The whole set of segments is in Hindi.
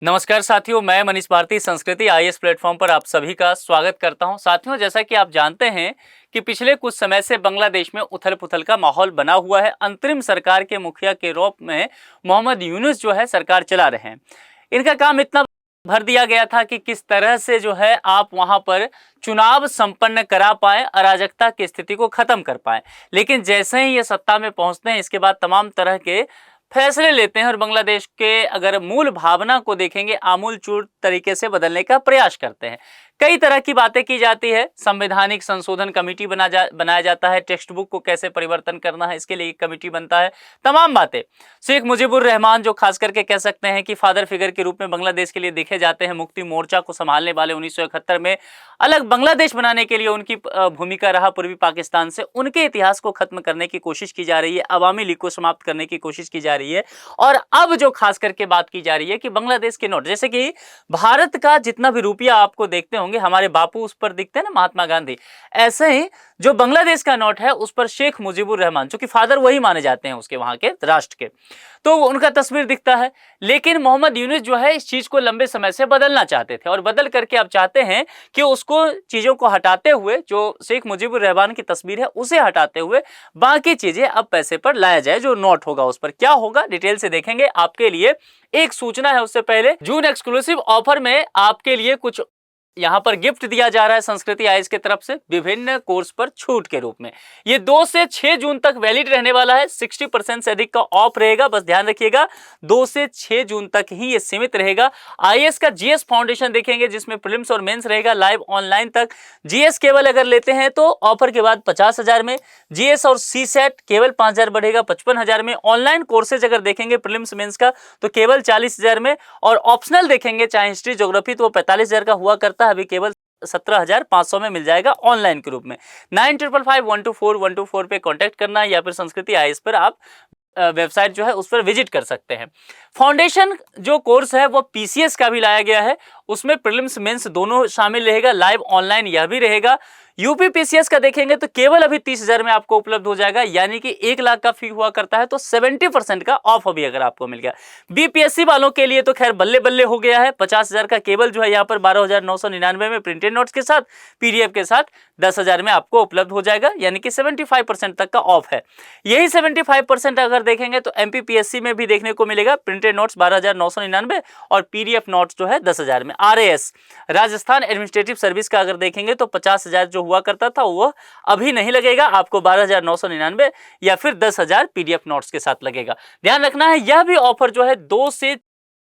नमस्कार साथियों, मैं मनीष भारती संस्कृति आईएएस प्लेटफॉर्म पर आप सभी का स्वागत करता हूं। साथियों, जैसा कि आप जानते हैं कि पिछले कुछ समय से बांग्लादेश में उथल-पुथल का माहौल बना हुआ है। अंतरिम सरकार के मुखिया के रूप में मोहम्मद यूनुस जो है सरकार चला रहे हैं। इनका काम इतना भर दिया गया था कि किस तरह से जो है आप वहां पर चुनाव संपन्न करा पाए, अराजकता की स्थिति को खत्म कर पाए। लेकिन जैसे ही ये सत्ता में पहुंचते हैं, इसके बाद तमाम तरह के फैसले लेते हैं और बांग्लादेश के अगर मूल भावना को देखेंगे, आमूलचूल तरीके से बदलने का प्रयास करते हैं। कई तरह की बातें की जाती है। संवैधानिक संशोधन कमेटी बनाया जाता है। टेक्स्ट बुक को कैसे परिवर्तन करना है, इसके लिए एक कमेटी बनता है। तमाम बातें। शेख मुजीबुर रहमान जो खास करके कह सकते हैं कि फादर फिगर के रूप में बांग्लादेश के लिए देखे जाते हैं, मुक्ति मोर्चा को संभालने वाले 1971 में अलग बांग्लादेश बनाने के लिए उनकी भूमिका रहा पूर्वी पाकिस्तान से। उनके इतिहास को खत्म करने की कोशिश की जा रही है, अवामी लीग को समाप्त करने की कोशिश की जा रही है। और अब जो खास करके बात की जा रही है कि बांग्लादेश के नोट, जैसे कि भारत का जितना भी रुपया आपको देखते होंगे, हमारे बापू उस पर दिखते हैं ना, महात्मा गांधी, ऐसे ही जो बांग्लादेश का नोट है उस पर शेख मुजीबुर रहमान, जो कि फादर वही माने जाते हैं उसके वहां के राष्ट्र के, तो उनका तस्वीर दिखता है। लेकिन मोहम्मद यूनुस जो है इस चीज को लंबे समय से बदलना चाहते थे और बदल करके अब चाहते हैं कि उसको चीजों को हटाते हुए, जो शेख मुजीबुर रहमान की तस्वीर है उसे हटाते हुए बाकी चीजें अब पैसे पर लाया जाए। जो नोट होगा उस पर क्या होगा, डिटेल से देखेंगे। आपके लिए एक सूचना है, उससे पहले जून एक्सक्लूसिव ऑफर में आपके लिए कुछ यहां पर गिफ्ट दिया जा रहा है संस्कृति आईएएस की तरफ से, विभिन्न कोर्स पर छूट के रूप में। ये 2 से 6 जून तक वैलिड रहने वाला है। 60% से अधिक का ऑफ रहेगा, बस ध्यान रखिएगा। 2 से 6 जून तक ही ये सीमित रहेगा। आईएएस का जीएस फाउंडेशन देखेंगे, जिसमें प्रीलिम्स और मेंस रहेगा लाइव ऑनलाइन तक। जीएस केवल अगर लेते हैं तो ऑफर के बाद 50,000 में, जीएस और सी सेट केवल 5,000 बढ़ेगा 55,000 में। ऑनलाइन कोर्सेज अगर देखेंगे प्रीलिम्स मेंस का तो केवल 40,000 में, और ऑप्शनल देखेंगे चाहे हिस्ट्री ज्योग्राफी तो वो 45,000 का हुआ करता है, अभी केवल 17,500 में मिल जाएगा ऑनलाइन के रूप में। 9555124124 पे कांटेक्ट करना है या फिर संस्कृति आईएएस पर आप वेबसाइट जो है उस पर विजिट कर सकते हैं। फाउंडेशन जो कोर्स है वो पीसीएस का भी लाया गया है, उसमें प्रीलिम्स मेंस दोनों शामिल रहेगा, लाइव ऑनलाइन यह भी रहेगा। यूपी पीसीएस का देखेंगे तो केवल अभी 30,000 में आपको उपलब्ध हो जाएगा, यानी कि 1 लाख का फी हुआ करता है तो 70% का ऑफ अभी अगर आपको मिल गया। बीपीएससी वालों के लिए तो खैर बल्ले बल्ले हो गया है। 50,000 का केवल जो है यहाँ पर 12,999 में प्रिंटेड नोट्स के साथ, पीडीएफ के साथ 10,000 में आपको उपलब्ध हो जाएगा, यानी कि 75% तक का ऑफ है। यही 75% अगर देखेंगे तो एमपीपीएससी में भी देखने को मिलेगा। प्रिंटेड नोट्स 12,999 और पीडीएफ नोट्स जो है 10,000 में। आरएएस राजस्थान एडमिनिस्ट्रेटिव सर्विस का अगर देखेंगे तो 50,000 जो हुआ करता था वो अभी नहीं लगेगा, आपको 12,999 या फिर 10,000 पीडीएफ नोट्स के साथ लगेगा। ध्यान रखना है, यह भी ऑफर जो है 2 से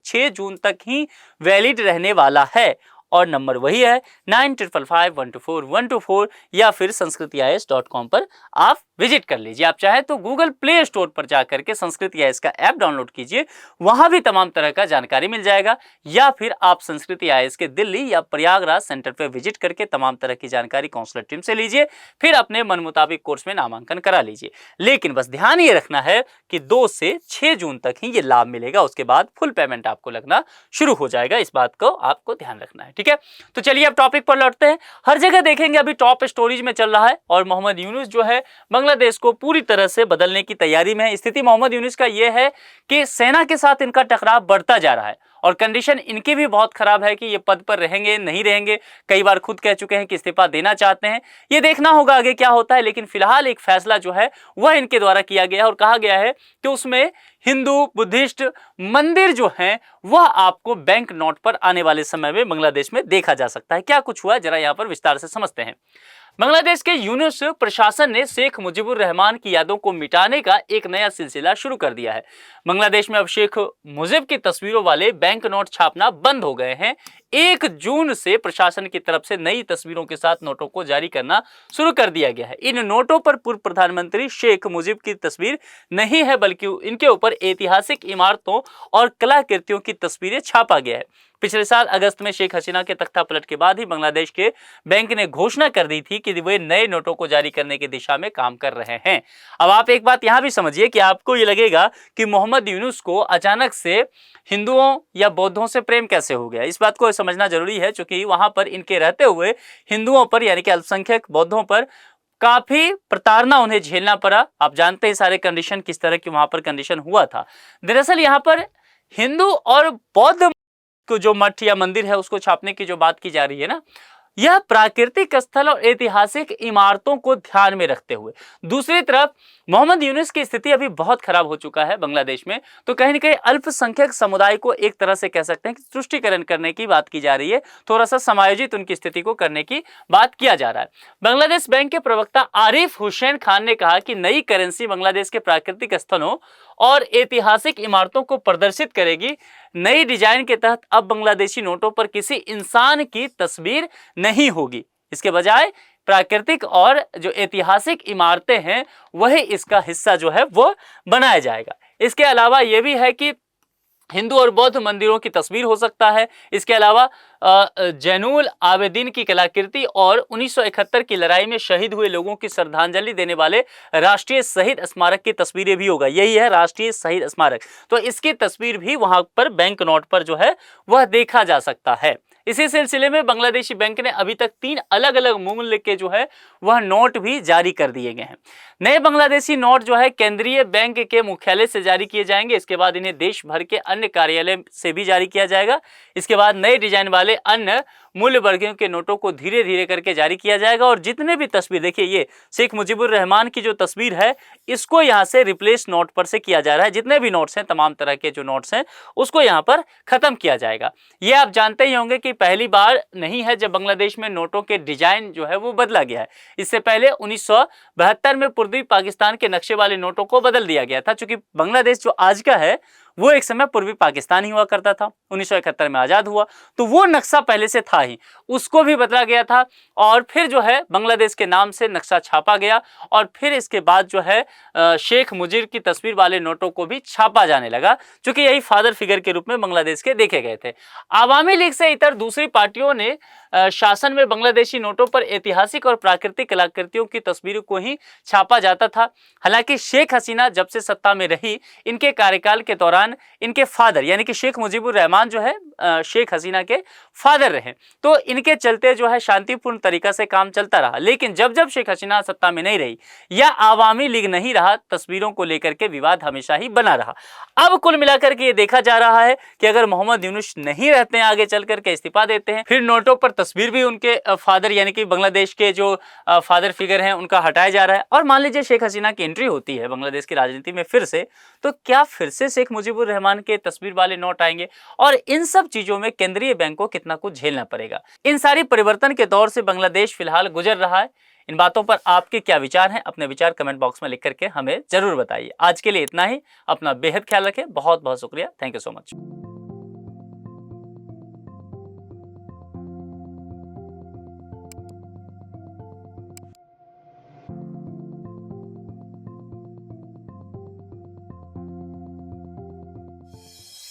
6 जून तक ही वैलिड रहने वाला है। और नंबर वही है 9555124124 या फिर sanskritIAS.com पर आप विजिट कर लीजिए। आप चाहे तो गूगल प्ले स्टोर पर जाकर के संस्कृति आईएएस का ऐप डाउनलोड कीजिए, वहां भी तमाम तरह का जानकारी मिल जाएगा। या फिर आप संस्कृति आईएएस के दिल्ली या प्रयागराज सेंटर पर विजिट करके तमाम तरह की जानकारी काउंसलर टीम से लीजिए, फिर अपने मन मुताबिक कोर्स में नामांकन करा लीजिए। लेकिन बस ध्यान ये रखना है कि 2 से 6 जून तक ही ये लाभ मिलेगा, उसके बाद फुल पेमेंट आपको लगना शुरू हो जाएगा। इस बात को आपको ध्यान रखना है, ठीक है। तो चलिए अब टॉपिक पर लौटते हैं। हर जगह देखेंगे अभी टॉप स्टोरीज में चल रहा है और मोहम्मद यूनुस जो है बांग्लादेश को पूरी तरह से बदलने की तैयारी में है। स्थिति मोहम्मद यूनुस का यह है कि सेना के साथ इनका टकराव बढ़ता जा रहा है और कंडीशन इनकी भी बहुत खराब है कि ये पद पर रहेंगे नहीं रहेंगे। कई बार खुद कह चुके हैं कि इस्तीफा देना चाहते हैं, ये देखना होगा आगे क्या होता है। लेकिन फिलहाल एक फैसला जो है वह इनके द्वारा किया गया है और कहा गया है कि उसमें हिंदू बुद्धिस्ट मंदिर जो हैं वह आपको बैंक नोट पर आने वाले समय में बांग्लादेश में देखा जा सकता है। क्या कुछ हुआ जरा यहाँ पर विस्तार से समझते हैं। बांग्लादेश के यूनुस प्रशासन ने शेख मुजीबुर रहमान की यादों को मिटाने का एक नया सिलसिला शुरू कर दिया है। बांग्लादेश में अब शेख मुजीब की तस्वीरों वाले बैंक नोट छापना बंद हो गए हैं। 1 जून से प्रशासन की तरफ से नई तस्वीरों के साथ नोटों को जारी करना शुरू कर दिया गया है। इन नोटों पर पूर्व प्रधानमंत्री शेख मुजीब की तस्वीर नहीं है, बल्कि इनके ऊपर ऐतिहासिक इमारतों और कलाकृतियों की तस्वीरें छापा गया है। पिछले साल अगस्त में शेख हसीना के तख्ता पलट के बाद ही बांग्लादेश के बैंक ने घोषणा कर दी थी कि वे नए नोटों को जारी करने की दिशा में काम कर रहे हैं। अब आप एक बात यहां भी समझिए कि आपको ये लगेगा कि मोहम्मद यूनुस को अचानक से हिंदुओं या बौद्धों से प्रेम कैसे हो गया। इस बात को समझना जरूरी है, क्योंकि वहां पर इनके रहते हुए हिंदुओं पर यानी कि अल्पसंख्यक बौद्धों पर काफी प्रताड़ना उन्हें झेलना पड़ा। आप जानते हैं सारे कंडीशन किस तरह की वहां पर कंडीशन हुआ था। दरअसल यहाँ पर हिंदू और बौद्ध उसको जो मठ या मंदिर है उसको छापने की जो बात की जा रही है ना, यह प्राकृतिक स्थल और ऐतिहासिक इमारतों को ध्यान में रखते हुए। दूसरी तरफ मोहम्मद यूनुस की स्थिति अभी बहुत खराब हो चुका है बांग्लादेश में, तो कहीं ना कहीं अल्पसंख्यक समुदाय को एक तरह से कह सकते हैं कि तुष्टीकरण करने की बात की जा रही है, थोड़ा सा समायोजित उनकी स्थिति को करने की बात किया जा रहा है। बांग्लादेश बैंक के प्रवक्ता आरिफ हुसैन खान ने कहा कि नई करेंसी बांग्लादेश के प्राकृतिक स्थलों और ऐतिहासिक इमारतों को प्रदर्शित करेगी। नई डिजाइन के तहत अब बांग्लादेशी नोटों पर किसी इंसान की तस्वीर नहीं होगी, इसके बजाय प्राकृतिक और जो ऐतिहासिक इमारतें हैं वही इसका हिस्सा जो है वो बनाया जाएगा। इसके अलावा यह भी है कि हिंदू और बौद्ध मंदिरों की तस्वीर हो सकता है। इसके अलावा जैनुल आवेदीन की कलाकृति और 1971 की लड़ाई में शहीद हुए लोगों की श्रद्धांजलि देने वाले राष्ट्रीय शहीद स्मारक की तस्वीरें भी होगा। यही है राष्ट्रीय शहीद स्मारक, तो इसकी तस्वीर भी वहां पर बैंक नोट पर जो है वह देखा जा सकता है। इसी सिलसिले में बांग्लादेशी बैंक ने अभी तक 3 अलग अलग मूल्य के जो है वह नोट भी जारी कर दिए गए हैं। नए बांग्लादेशी नोट जो है केंद्रीय बैंक के मुख्यालय से जारी किए जाएंगे। इसके बाद इन्हें देश भर के अन्य कार्यालय से भी जारी किया जाएगा। इसके बाद नए डिजाइन वाले अन्य मूल्य वर्गों के नोटों को धीरे धीरे करके जारी किया जाएगा। और जितने भी तस्वीर देखिए, ये शेख मुजीबुर रहमान की जो तस्वीर है इसको यहाँ से रिप्लेस नोट पर से किया जा रहा है। जितने भी नोट्स हैं, तमाम तरह के जो नोट्स हैं उसको यहाँ पर खत्म किया जाएगा। ये आप जानते ही होंगे कि पहली बार नहीं है जब बांग्लादेश में नोटों के डिजाइन जो है वो बदला गया है। इससे पहले 1972 में पूर्वी पाकिस्तान के नक्शे वाले नोटों को बदल दिया गया था। चूंकि बांग्लादेश जो आज का है वो एक समय पूर्वी पाकिस्तान ही हुआ करता था। 1971 में आजाद हुआ तो वो नक्शा पहले से था ही, उसको भी बदला गया था और फिर जो है बांग्लादेश के नाम से नक्शा छापा गया। और फिर इसके बाद जो है शेख मुजीब की तस्वीर वाले नोटों को भी छापा जाने लगा, क्योंकि यही फादर फिगर के रूप में बांग्लादेश के देखे गए थे। आवामी लीग से इतर दूसरी पार्टियों ने शासन में बांग्लादेशी नोटों पर ऐतिहासिक और प्राकृतिक कलाकृतियों की तस्वीरों को ही छापा जाता था। हालांकि शेख हसीना जब से सत्ता में रही, इनके कार्यकाल के दौरान इनके फादर यानी कि शेख मुजीबुर रहमान जो है शेख हसीना के फादर रहे, तो इनके चलते जो है शांतिपूर्ण तरीका से काम चलता रहा। लेकिन जब जब शेख हसीना सत्ता में नहीं रही या आवामी लीग नहीं रहा, तस्वीरों को लेकर के विवाद हमेशा ही बना रहा। अब कुल मिलाकर के ये देखा जा रहा है कि अगर मोहम्मद यूनुस नहीं रहते हैं, आगे चल करके इस्तीफा देते हैं, फिर नोटों पर तस्वीर भी उनके फादर यानी कि बांग्लादेश के जो फादर फिगर हैं उनका हटाया जा रहा है। और मान लीजिए शेख हसीना की एंट्री होती है बांग्लादेश की राजनीति में फिर से, तो क्या फिर से शेख मुजीबुर रहमान के तस्वीर वाले नोट आएंगे? और इन सब चीजों में केंद्रीय बैंक को कितना कुछ झेलना पड़ेगा। इन सारी परिवर्तन के दौर से बांग्लादेश फिलहाल गुजर रहा है। इन बातों पर आपके क्या विचार हैं? अपने विचार कमेंट बॉक्स में लिख करके हमें जरूर बताइए। आज के लिए इतना ही। अपना बेहद ख्याल रखें। बहुत बहुत शुक्रिया। Thank you so much.